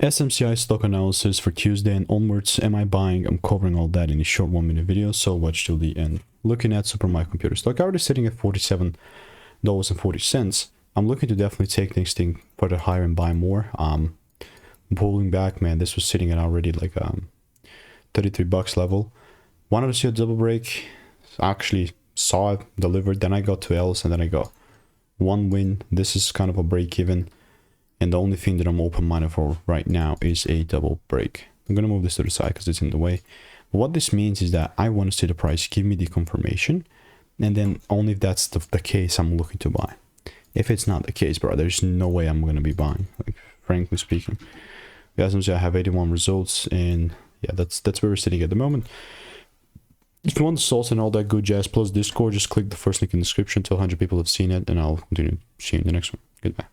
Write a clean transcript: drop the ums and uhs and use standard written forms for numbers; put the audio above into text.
SMCI stock analysis for Tuesday and onwards. Am I buying? I'm covering all that in a short 1-minute video, so watch till the end. Looking at Supermicrocomputer stock, already sitting at $47.40. I'm looking to definitely take next thing further higher and buy more. Pulling back, man, this was sitting at already like 33 bucks level. Wanted to see a double break. Actually saw it, delivered. Then I got 2 L's and then I got 1 win. This is kind of a break even. And the only thing that I'm open-minded for right now is a double break. I'm going to move this to the side because it's in the way. But what this means is that I want to see the price give me the confirmation. And then only if that's the case, I'm looking to buy. If it's not the case, bro, there's no way I'm going to be buying, like, frankly speaking. As I have 81 results, and yeah, that's where we're sitting at the moment. If you want the source and all that good jazz plus Discord, just click the first link in the description. Till 100 people have seen it, and I'll continue seeing you in the next one. Goodbye.